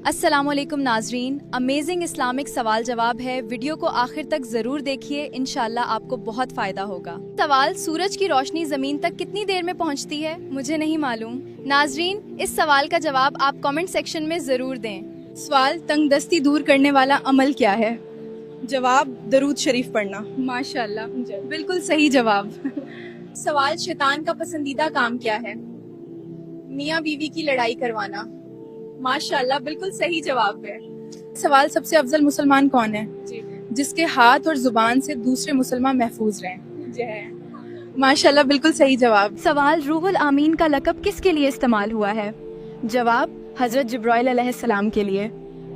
अस्सलाम वालेकुम नाजरीन, अमेजिंग इस्लामिक सवाल जवाब है। वीडियो को आखिर तक जरूर देखिए, इंशाल्लाह आपको बहुत फायदा होगा। सवाल, सूरज की रोशनी जमीन तक कितनी देर में पहुंचती है? मुझे नहीं मालूम। नाजरीन, इस सवाल का जवाब आप कमेंट सेक्शन में जरूर दें। सवाल, तंगदस्ती दूर करने वाला अमल क्या है? जवाब, दरूद शरीफ पढ़ना। माशाल्लाह, बिल्कुल सही जवाब। सवाल, शैतान का पसंदीदा काम क्या है? मियाँ बीवी की लड़ाई करवाना। माशाल्लाह, बिल्कुल सही जवाब है। सवाल, सबसे अफजल मुसलमान कौन है? जिसके हाथ और जुबान से दूसरे मुसलमान महफूज रहें। माशाल्लाह, बिल्कुल सही जवाब। सवाल, रूहुल आमीन का लक़ब किसके लिए इस्तेमाल हुआ है? जवाब, हजरत जिब्राइल अलैहिस्सलाम के लिए।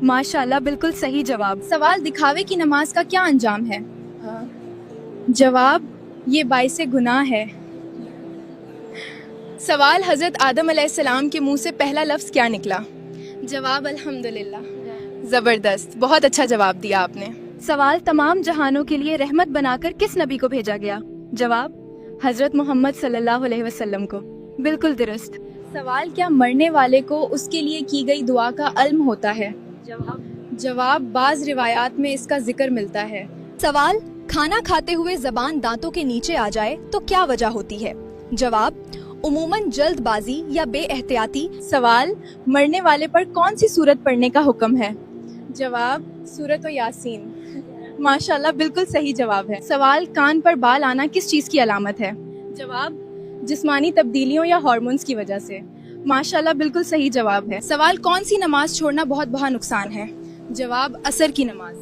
माशाल्लाह, बिल्कुल सही जवाब। सवाल, दिखावे की नमाज का क्या अंजाम है? जवाब, ये बाइसे गुनाह है। सवाल, हजरत आदम अलैहिस्सलाम के मुंह से पहला लफ्ज क्या निकला? जवाब, अल्हम्दुलिल्लाह। जबरदस्त, बहुत अच्छा जवाब दिया आपने। सवाल, तमाम जहानों के लिए रहमत बनाकर किस नबी को भेजा गया? जवाब, हजरत मोहम्मद सल्लल्लाहु अलैहि वसल्लम को। बिल्कुल दुरुस्त। सवाल, क्या मरने वाले को उसके लिए की गई दुआ का इल्म होता है? जवाब, बाज रिवायात में इसका जिक्र मिलता है। सवाल, खाना खाते हुए जबान दांतों के नीचे आ जाए तो क्या वजह होती है? जवाब, उमूमन जल्दबाजी या बेएहतियाती। सवाल, मरने वाले पर कौन सी सूरत पढ़ने का हुक्म है? जवाब, सूरत यासीन। माशाल्लाह, बिल्कुल सही जवाब है। सवाल, कान पर बाल आना किस चीज की अलामत है? जवाब, जिस्मानी तब्दीलियों या हार्मोन्स की वजह से। माशाल्लाह, बिल्कुल सही जवाब है। सवाल, कौन सी नमाज छोड़ना बहुत बड़ा नुकसान है? जवाब, असर की नमाज।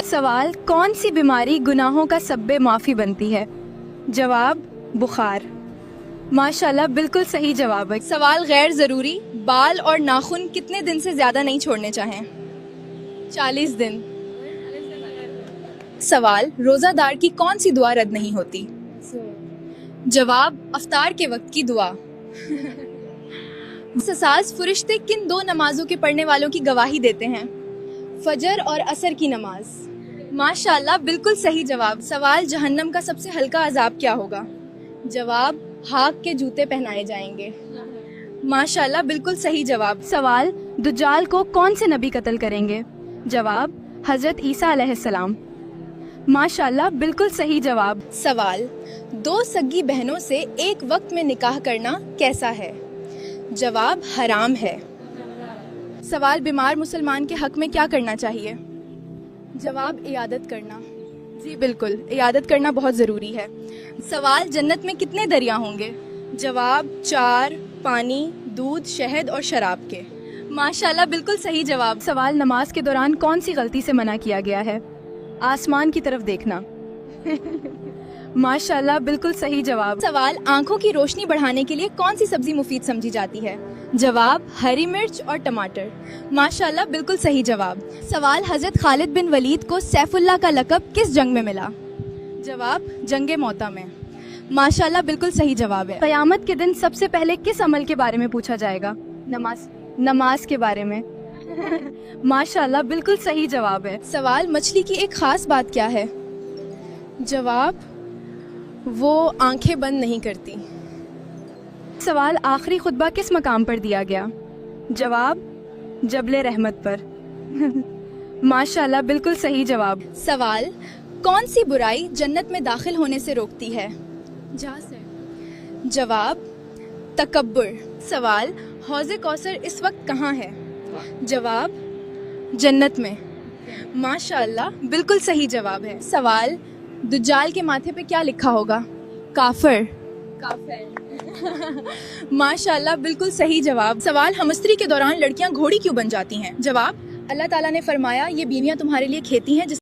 सवाल, कौन सी बीमारी गुनाहों का सब्बे माफी बनती है? जवाब, बुखार। माशाल्लाह, बिल्कुल सही जवाब है। सवाल, गैर जरूरी बाल और नाखून कितने दिन से ज्यादा नहीं छोड़ने चाहें? 40 दिन। सवाल, रोजादार की कौन सी दुआ रद्द नहीं होती? जवाब, अफ्तार के वक्त की दुआ। ससास, फरिश्ते किन दो नमाजों के पढ़ने वालों की गवाही देते हैं? फजर और असर की नमाज। माशाल्लाह, बिल्कुल सही जवाब। सवाल, जहन्नम का सबसे हल्का अजाब क्या होगा? जवाब, हाक के जूते पहनाए जाएंगे। माशाल्लाह, बिल्कुल सही जवाब। सवाल, दुज्जाल को कौन से नबी कत्ल करेंगे? जवाब, हजरत ईसा अलैहिस्सलाम। माशाल्लाह, बिल्कुल सही जवाब। सवाल, दो सगी बहनों से एक वक्त में निकाह करना कैसा है? जवाब, हराम है। सवाल, बीमार मुसलमान के हक में क्या करना चाहिए? जवाब, इयादत करना। जी बिल्कुल, इयादत करना बहुत ज़रूरी है। सवाल, जन्नत में कितने दरिया होंगे? जवाब, 4, पानी, दूध, शहद और शराब के। माशाल्लाह, बिल्कुल सही जवाब। सवाल, नमाज के दौरान कौन सी गलती से मना किया गया है? आसमान की तरफ देखना। माशाल्लाह, बिल्कुल सही जवाब। सवाल, आंखों की रोशनी बढ़ाने के लिए कौन सी सब्जी मुफीद समझी जाती है? जवाब, हरी मिर्च और टमाटर। माशाल्लाह, बिल्कुल सही जवाब। सवाल, हजरत खालिद बिन वलीद को सैफुल्लाह का लक़ब किस जंग में मिला? जवाब, जंगे मौता में। माशाल्लाह, बिल्कुल सही जवाब है। क़यामत के दिन सबसे पहले किस अमल के बारे में पूछा जाएगा? नमाज के बारे में। माशाल्लाह, बिल्कुल सही जवाब है। सवाल, मछली की एक खास बात क्या है? जवाब, वो आंखें बंद नहीं करती। सवाल, आखिरी खुतबा किस मकाम पर दिया गया? जवाब, जबले रहमत पर। माशाल्लाह, बिल्कुल सही जवाब। सवाल, कौन सी बुराई जन्नत में दाखिल होने से रोकती है? जवाब, तकब्बुर। सवाल, हौज़े कौसर इस वक्त कहाँ है? जवाब, जन्नत में। माशाल्लाह, बिल्कुल सही जवाब है। सवाल, दुज्जाल के माथे पे क्या लिखा होगा? काफिर। माशाल्लाह, बिल्कुल सही जवाब। सवाल, हमस्त्री के दौरान लड़कियां घोड़ी क्यों बन जाती हैं? जवाब, अल्लाह ताला ने फरमाया, ये बीवियां तुम्हारे लिए खेती हैं